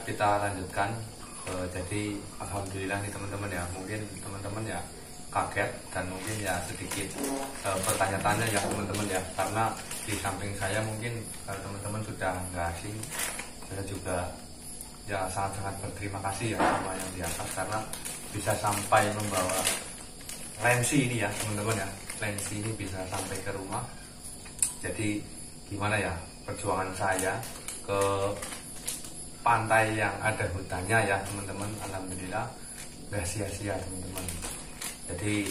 Kita lanjutkan. Jadi alhamdulillah nih teman-teman ya, mungkin teman-teman ya kaget dan mungkin ya sedikit bertanya-tanya ya teman-teman ya, karena di samping saya mungkin teman-teman sudah nggak asing, saya juga ya sangat-sangat berterima kasih ya sama yang di atas karena bisa sampai membawa lensi ini ya teman-teman ya, lensi ini bisa sampai ke rumah. Jadi gimana ya perjuangan saya ke pantai yang ada hutannya ya teman-teman, alhamdulillah gak sia-sia teman-teman. Jadi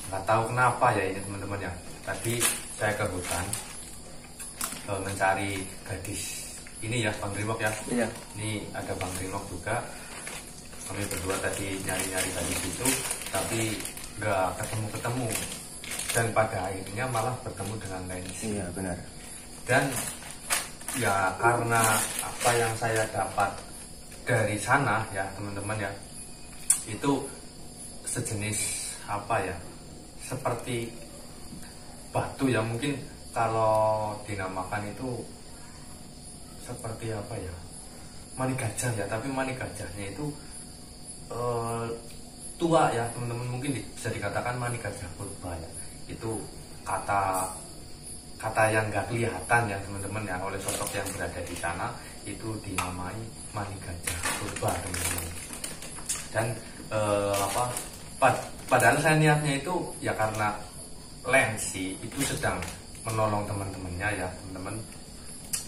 nggak tahu kenapa ya ini teman-teman ya, tadi saya ke hutan mencari gadis ini ya, Bang Rimok ya. Iya. Ini ada Bang Rimok juga, kami berdua tadi nyari-nyari gadis itu tapi nggak ketemu-ketemu, dan pada akhirnya malah bertemu dengan lensi. Iya benar. Dan ya karena apa yang saya dapat dari sana ya teman-teman ya, itu sejenis apa ya, seperti batu ya, mungkin kalau dinamakan itu seperti apa ya, mani gajah ya, tapi mani gajahnya itu tua ya teman-teman, mungkin bisa dikatakan mani gajah purba ya. Itu kata yang nggak kelihatan ya teman-teman ya oleh sosok yang berada di sana, itu dinamai mani gajah purba teman-teman. Dan padahal saya niatnya itu ya karena lensi itu sedang menolong teman-temannya ya teman-teman.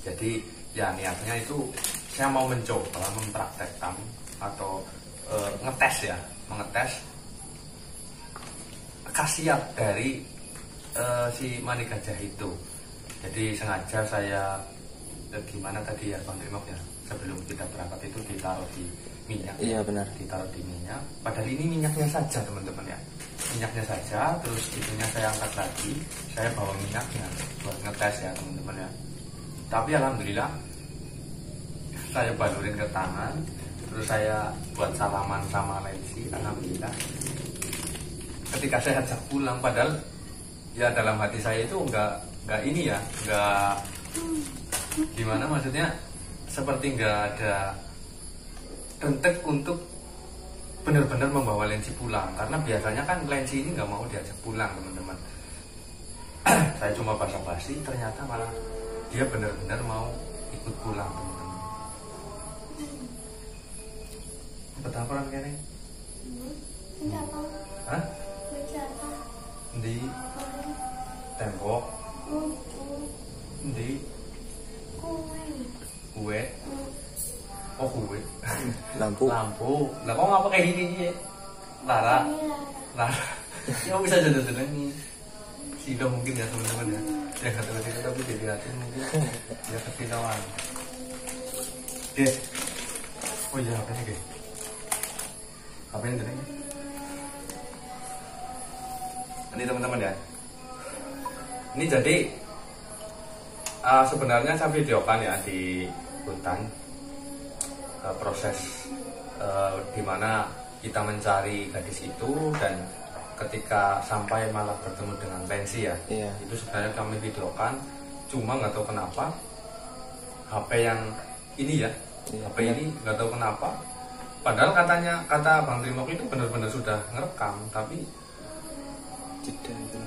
Jadi ya niatnya itu saya mau mencoba mempraktekkan atau ngetes ya, mengetes khasiat dari si mani gajah itu. Jadi sengaja saya gimana tadi ya Bang Rimok ya, sebelum kita berangkat itu ditaruh di minyak. Iya benar. Ditaruh di minyak. Padahal ini minyaknya saja teman-teman ya, minyaknya saja. Terus itunya saya angkat lagi, saya bawa minyaknya buat ngetes ya teman-teman ya. Tapi alhamdulillah saya balurin ke tangan, terus saya buat salaman sama lensi, alhamdulillah. Ketika saya ajak pulang, padahal ya dalam hati saya itu nggak ini ya, nggak gimana maksudnya, seperti nggak ada rentek untuk benar-benar membawa lensi pulang, karena biasanya kan lensi ini nggak mau diajak pulang teman-teman. Saya cuma basa-basi, ternyata malah dia benar-benar mau ikut pulang teman-teman. Betapa orang kene? Hah? Di tembok, di kue, oh kue, Lampu. lampu. Lah kok ngapa kayak gini ya? Lara, ya bisa jodoh-jodoh nih. Sido mungkin ya teman-teman ya. Ya kata itu tapi dilihatin mungkin ya kesinauan. Oh iya apa nih? Apa yang tadi? Ini teman-teman ya. Ini jadi sebenarnya saya videokan ya di hutan proses dimana kita mencari gadis itu, dan ketika sampai malah bertemu dengan lensi ya. Iya. Itu sebenarnya kami videokan, cuma nggak tahu kenapa HP yang ini ya, Iya, HP ini nggak tahu kenapa. Padahal kata Bang Rimok itu benar-benar sudah ngerekam, tapi Jeda itu.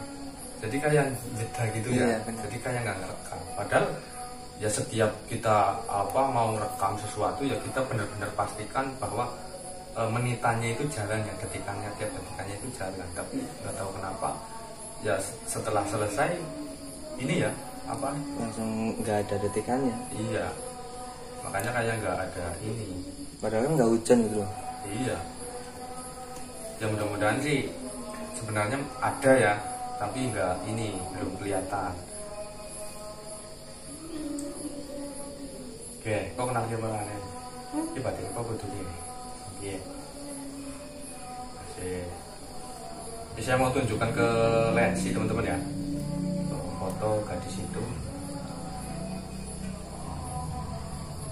jadi kayak jeda gitu ya. Iya, benar. Jadi kayak nggak ngerekam. Padahal ya setiap kita mau ngerekam sesuatu ya kita benar-benar pastikan bahwa menitannya itu jalan ya, tiap detikannya itu jalan. Tapi nggak tahu kenapa ya setelah selesai ini ya Langsung nggak ada detikannya. iya, makanya kayak nggak ada ini. Padahal kan nggak hujan gitu loh. Iya, ya mudah-mudahan sih sebenarnya ada ya, tapi nggak ini, belum kelihatan. Oke, kok kenal dia malah nih? Coba deh, kok butuh dia? Oke, masih. Ini saya mau tunjukkan ke lensi teman-teman ya, foto gadis itu.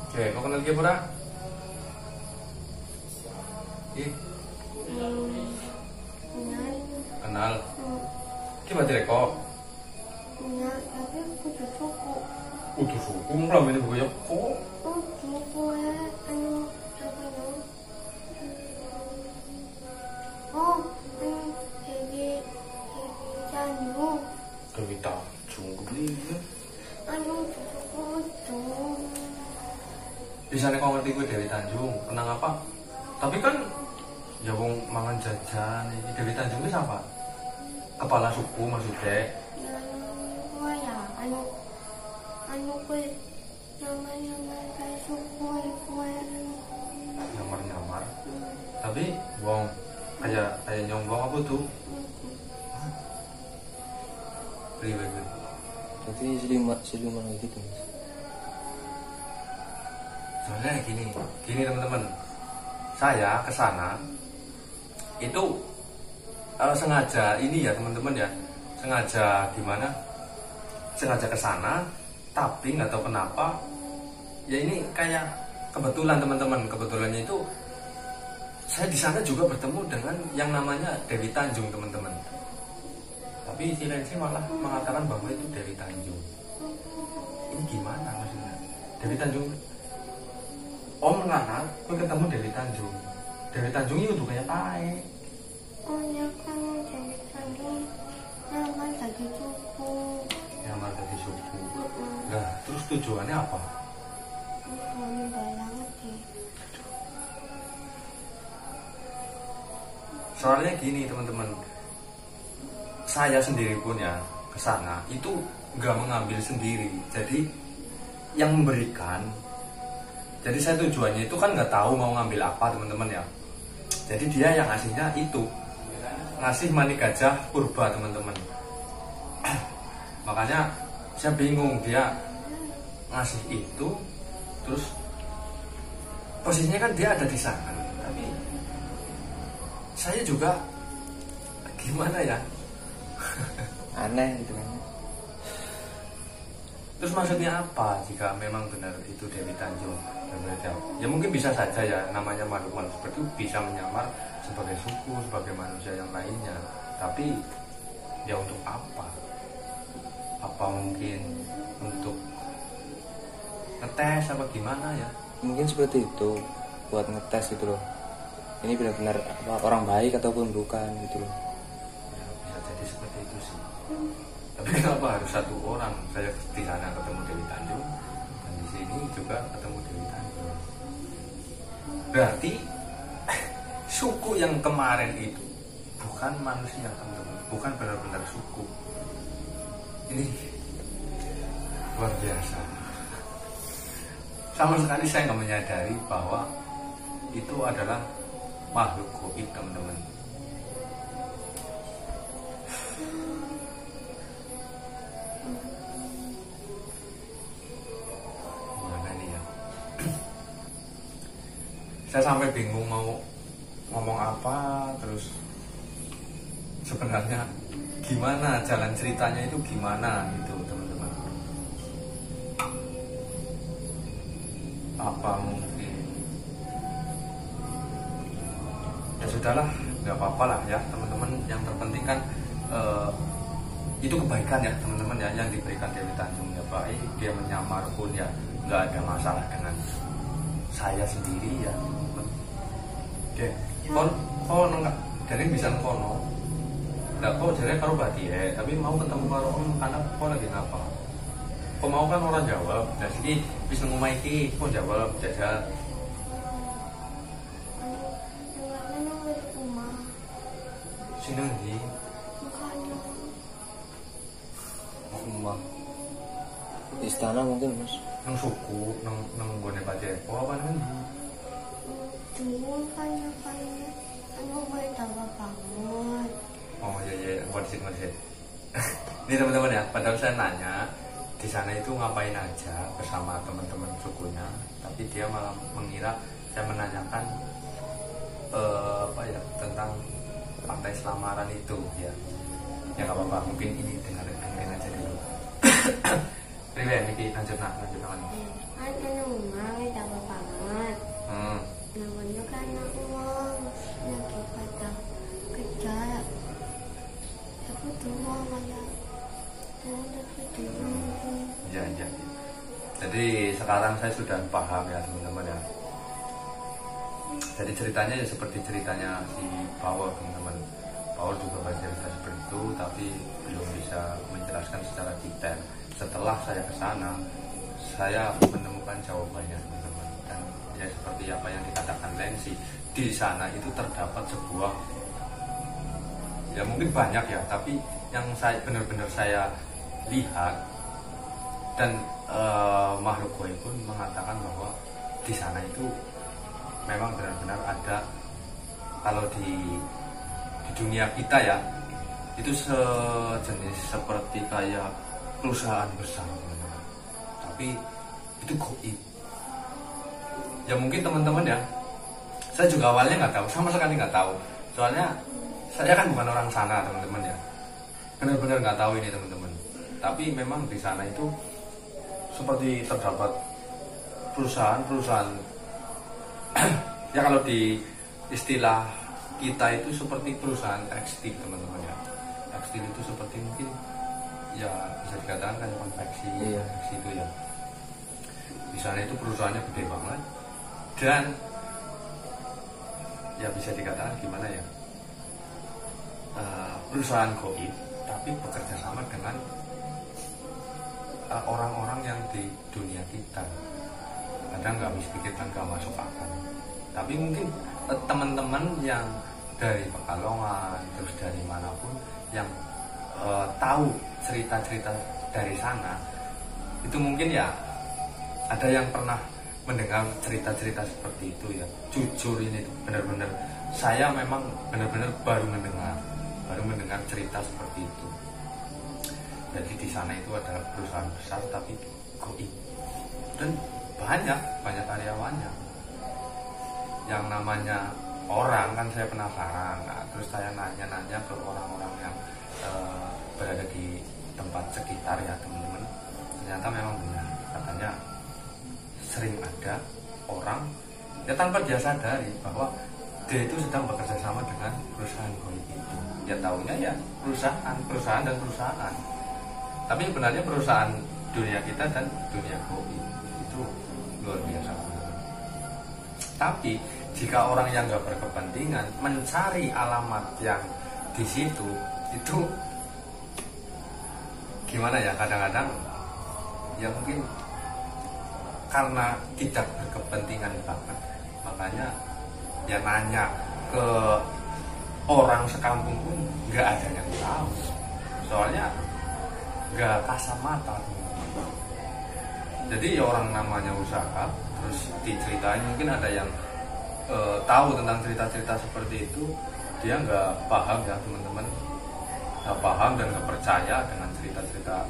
Oke, kok kenal dia pura? Ih, kenal. Coba deh kok. tapi kudu suku. Kudu suku, ngelamine buku ya kok. Suku ya. bisa nih kau ngerti gue Dewi Tanjung kenang apa tapi kan ya wong mangan jajan ini Dewi Tanjung itu siapa kepala suku maksudnya Wah ya, anu kue nyamar kayak suku kue. nyamar tapi wong kayak nyombong apa tuh priwe gue Jadi siluman gitu mas. soalnya gini teman-teman saya kesana itu sengaja ini ya teman-teman ya sengaja gimana sengaja kesana tapi nggak tahu kenapa ya ini kayak kebetulan teman-teman kebetulannya itu saya di sana juga bertemu dengan yang namanya Dewi Tanjung teman-teman tapi si Lensi malah mengatakan bahwa itu Dewi Tanjung ini gimana maksudnya Dewi Tanjung Om Nana, gue ketemu Dewi Tanjung itu kayak pae. Oh ya kan Dewi Tanjung nyamar jadi suku. Nyamar jadi suku. Nah, terus tujuannya apa? Tujuannya banget sih. Soalnya gini teman-teman, saya sendiri pun ya kesana itu nggak mengambil sendiri. Jadi yang memberikan. Jadi saya tujuannya itu kan nggak tahu mau ngambil apa teman-teman ya. Jadi dia yang ngasihnya itu ngasih manik gajah purba teman-teman. Makanya saya bingung dia ngasih itu, terus posisinya kan dia ada di sana. Tapi saya juga gimana ya? Aneh gitu kan. Terus maksudnya apa jika memang benar itu Dewi Tanjung? Ya mungkin bisa saja ya namanya makhluk-makhluk seperti itu bisa menyamar sebagai suku, sebagai manusia yang lainnya. Tapi ya untuk apa? Apa mungkin untuk ngetes apa gimana ya? Mungkin seperti itu buat ngetes gitu loh. Ini benar-benar orang baik ataupun bukan gitu loh. Ya, bisa jadi seperti itu sih. Tapi kenapa harus satu orang? Saya di sana ketemu Dewi Tanjung dan di sini juga ketemu Dewi Tanjung. Berarti suku yang kemarin itu bukan manusia teman-teman, bukan benar-benar suku. Ini luar biasa. Sama sekali saya nggak menyadari bahwa itu adalah makhluk goib teman-teman. Saya sampai bingung mau ngomong apa, terus sebenarnya gimana jalan ceritanya itu gimana gitu teman-teman. Apa mungkin ya sudahlah, nggak apa-apa lah ya teman-teman. Yang terpenting kan itu kebaikan ya teman-teman ya yang diberikan Dewi Tanjung ya, baik dia menyamar pun ya nggak ada masalah dengan saya sendiri ya. Oke, kon enggak dari bisa kono. Enggak kok jadi karo bati tapi mau ketemu karo om karena kok lagi ngapa? Kok mau kan orang jawab. Nah siki wis nang omah iki kok jawab jajal. Sini ndi? Rumah istana mungkin mas. Nang suku, nang gone Pak Jeko apa nang ndi? Dulu kan anu gue tambah banget. Oh iya, kondisi. Ini teman-teman ya, padahal saya nanya di sana itu ngapain aja bersama teman-teman sukunya, tapi dia malah mengira saya menanyakan apa ya tentang Pantai Selamaran itu ya. Ya nggak apa-apa, mungkin ini dengerin aja dulu. Priwe, ini lanjut lagi. Anu rumah gue tambah banget. Namanya karena uang lagi pada kejar. Aku tuh uang kayak ya. Jadi sekarang saya sudah paham ya teman-teman ya. Jadi ceritanya ya seperti ceritanya si Paul teman-teman. Paul juga bercerita seperti itu, tapi belum bisa menjelaskan secara detail. Setelah saya ke sana, saya menemukan jawabannya teman-teman. Dan seperti apa yang dikatakan Lensi, di sana itu terdapat sebuah, ya mungkin banyak ya, tapi yang saya benar-benar saya lihat dan makhluk goib pun mengatakan bahwa di sana itu memang benar-benar ada. Kalau di dunia kita ya, itu sejenis seperti kayak perusahaan besar, tapi itu goib. Ya mungkin teman-teman ya, saya juga awalnya nggak tahu, sama sekali nggak tahu. Soalnya saya kan bukan orang sana teman-teman ya, benar-benar nggak tahu ini teman-teman. Tapi memang di sana itu seperti terdapat perusahaan-perusahaan ya kalau di istilah kita itu seperti perusahaan tekstil teman-teman ya. Tekstil itu seperti mungkin ya bisa dikatakan kayak konveksi, konveksi itu ya. Di sana itu perusahaannya gede banget dan ya bisa dikatakan gimana ya, perusahaan goib tapi bekerja sama dengan orang-orang yang di dunia kita. Kadang nggak bisa pikirkan, nggak masuk akal. Tapi mungkin teman-teman yang dari Pekalongan terus dari manapun yang tahu cerita-cerita dari sana, itu mungkin ya ada yang pernah mendengar cerita-cerita seperti itu ya. Jujur ini benar-benar saya memang benar-benar baru mendengar cerita seperti itu. Jadi di sana itu ada perusahaan besar tapi goib dan banyak karyawannya. Yang namanya orang kan saya penasaran, nah, terus saya nanya-nanya ke orang-orang yang berada di tempat sekitar ya teman-teman. Ternyata memang benar, katanya sering ada orang ya tanpa dia sadari bahwa dia itu sedang bekerja sama dengan perusahaan goib itu. Ya tahunya ya perusahaan dan perusahaan. Tapi sebenarnya perusahaan dunia kita dan dunia goib itu luar biasa. Tapi jika orang yang nggak berkepentingan mencari alamat yang di situ, itu gimana ya, kadang-kadang ya mungkin karena tidak berkepentingan banget, makanya ya nanya ke orang sekampung pun nggak ada yang tahu. Soalnya nggak kasat mata. Jadi ya orang namanya usaha, terus diceritain, mungkin ada yang tahu tentang cerita-cerita seperti itu, dia nggak paham ya teman-teman, nggak paham dan nggak percaya dengan cerita-cerita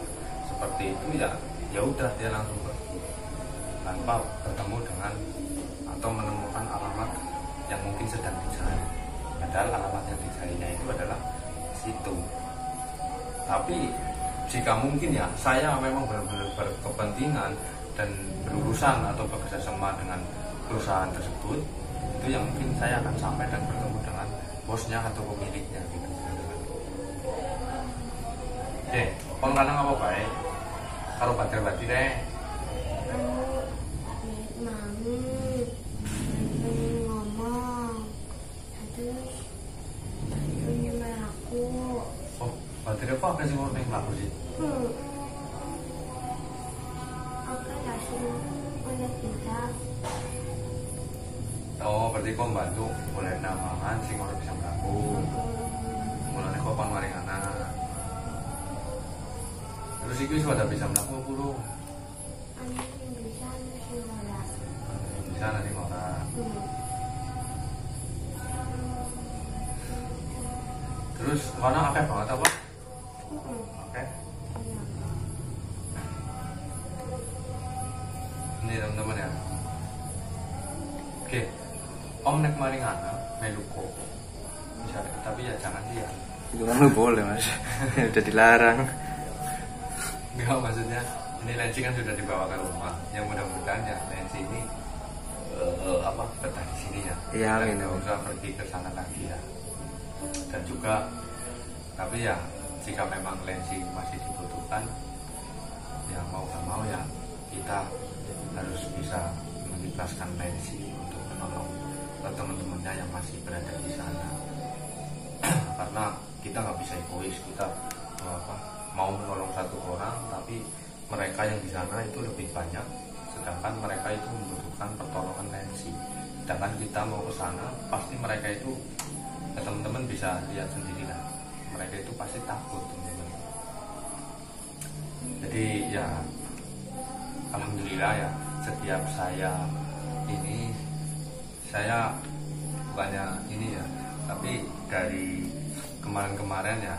seperti itu, ya udah dia langsung pergi tanpa bertemu dengan atau menemukan alamat yang mungkin sedang dicari. Padahal alamat yang dicarinya itu adalah situ. Tapi jika mungkin ya saya memang benar-benar berkepentingan dan berurusan atau bekerja sama dengan perusahaan tersebut, itu yang mungkin saya akan sampai dan bertemu dengan bosnya atau pemiliknya gitu. Oke, kon lanang apa bae? Karo batir-batir deh. Ngomong terus nyamar aku. Oh, batir apa sih ngomong ning laku sih? Aku langsung udah kita. Oh, berarti kau bantu boleh namangan sing ora bisa mlaku. Mulane kok kon maring anak. Terus iki sudah bisa mlaku guru. Anak yang bisa masih galak. Bisa nanti ora. Terus kono akeh banget apa? Oke. Ini teman-teman ya. Oke. Om nek maring anak meluko. Bisa, tapi ya jangan dia. Itu kan lu boleh mas. Udah dilarang. Enggak, maksudnya ini Lensi kan sudah dibawa ke rumah. Yang mudah-mudahan ya Lensi ini betah di sini ya. Iya, amin. Nggak usah pergi ke sana lagi ya. Dan juga tapi ya jika memang Lensi masih dibutuhkan, ya mau gak mau ya kita harus bisa mengikhlaskan Lensi untuk menolong teman-temannya yang masih berada di sana. Karena kita nggak bisa egois, kita mau menolong satu orang tapi mereka yang di sana itu lebih banyak, sedangkan mereka itu membutuhkan pertolongan Lensi. sedangkan kita mau ke sana pasti mereka itu teman-teman bisa lihat sendiri lah, mereka itu pasti takut teman-teman. Jadi ya alhamdulillah ya, setiap saya ini, saya bukannya ini ya, tapi dari kemarin-kemarin ya,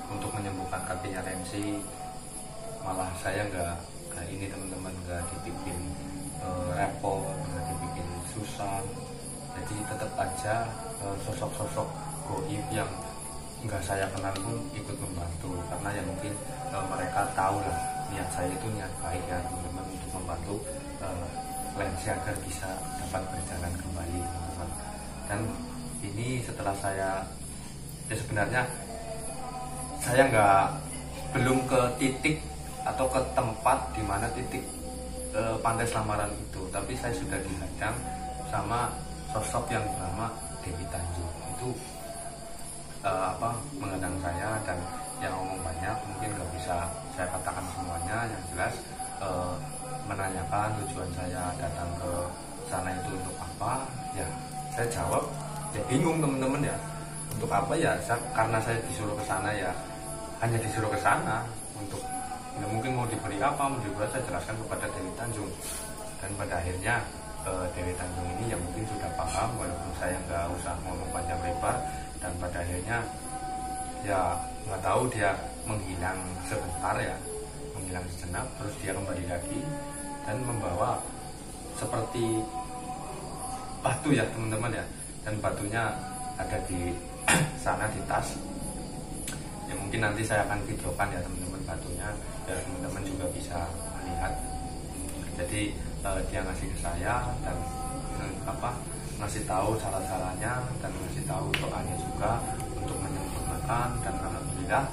untuk menyembuhkan kakinya Lensi, malah saya nggak ini teman-teman, nggak dibikin repot, nggak dibikin susah. Jadi tetap aja sosok-sosok goib yang nggak saya kenal pun ikut membantu, karena ya mungkin mereka tahu lah niat saya itu niat baik ya teman-teman, untuk membantu Lensi agar bisa dapat berjalan kembali teman-teman. Dan ini setelah saya, ya sebenarnya saya belum ke titik atau ke tempat di mana titik Pantai Selamaran itu, tapi saya sudah dihadang sama sosok yang bernama Dewi Tanjung. Itu menghadang saya dan yang ngomong banyak, mungkin nggak bisa saya katakan semuanya, yang jelas menanyakan tujuan saya datang ke sana itu untuk apa. Ya saya jawab ya bingung teman-teman ya, untuk apa ya, karena saya disuruh ke sana ya hanya disuruh ke sana untuk ya mungkin mau diberi apa, mau diberi, saya jelaskan kepada Dewi Tanjung. Dan pada akhirnya Dewi Tanjung ini yang mungkin sudah paham, walaupun saya nggak usah ngomong panjang lebar. Dan pada akhirnya ya nggak tahu, dia menghilang sebentar ya, menghilang sejenak, terus dia kembali lagi dan membawa seperti batu ya teman-teman ya, dan batunya ada di sana di tas. Ya mungkin nanti saya akan videokan ya teman-teman batunya, biar teman-teman juga bisa melihat. Jadi dia ngasih ke saya dan ngasih tahu cara-caranya dan ngasih tahu doanya juga untuk menyempurnakan. Dan alhamdulillah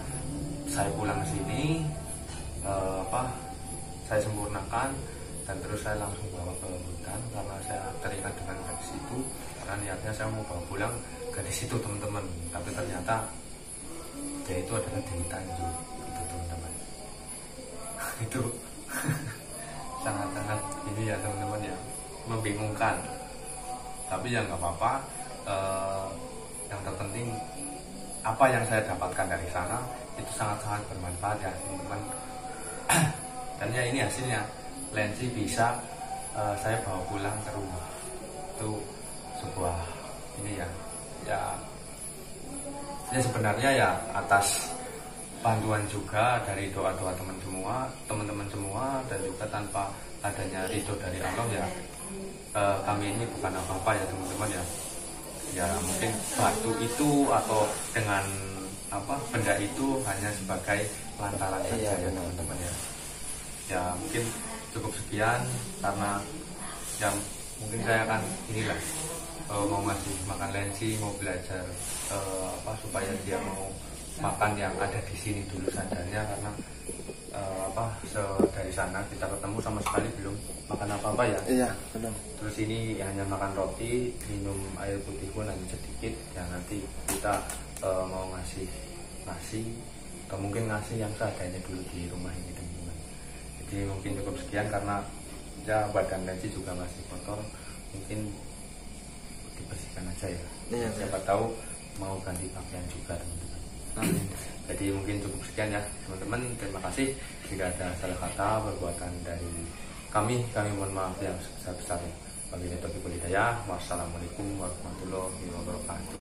saya pulang ke sini, saya sempurnakan dan terus saya langsung bawa ke hutan, karena saya teringat dengan gadis itu, karena niatnya saya mau bawa pulang gadis itu teman-teman. Tapi ternyata dia itu adalah Dewi Tanjung itu teman-teman. Itu sangat-sangat ini ya teman-teman ya, membingungkan. Tapi ya nggak apa-apa, yang terpenting apa yang saya dapatkan dari sana itu sangat-sangat bermanfaat ya teman-teman. Dan ya ini hasilnya, Lensi bisa saya bawa pulang ke rumah. Itu sebuah ini ya sebenarnya ya atas bantuan juga dari doa-doa teman-teman semua, dan juga tanpa adanya ridho dari Allah ya, kami ini bukan apa-apa ya teman-teman ya. Ya mungkin batu itu atau dengan benda itu hanya sebagai lantaran saja ya teman-teman ya. Ya mungkin cukup sekian, karena yang mungkin saya akan inilah mau ngasih makan Lensi, mau belajar supaya dia mau makan yang ada di sini dulu sadarnya, karena dari sana kita ketemu sama sekali belum makan apa-apa ya. Iya benar. Terus ini hanya makan roti, minum air putih pun hanya sedikit. Ya nanti kita mau ngasih nasi, atau mungkin ngasih yang seadanya dulu di rumah ini teman-teman. Jadi mungkin cukup sekian, karena ya badan Lensi juga masih kotor, mungkin dibersihkan aja ya. Iya, siapa tahu mau ganti pakaian juga teman-teman. Jadi mungkin cukup sekian ya teman-teman. Terima kasih. Jika ada salah kata perbuatan dari kami mohon maaf yang sebesar-besarnya. Wabillahi taufiq wal hidayah. Wassalamualaikum warahmatullahi wabarakatuh.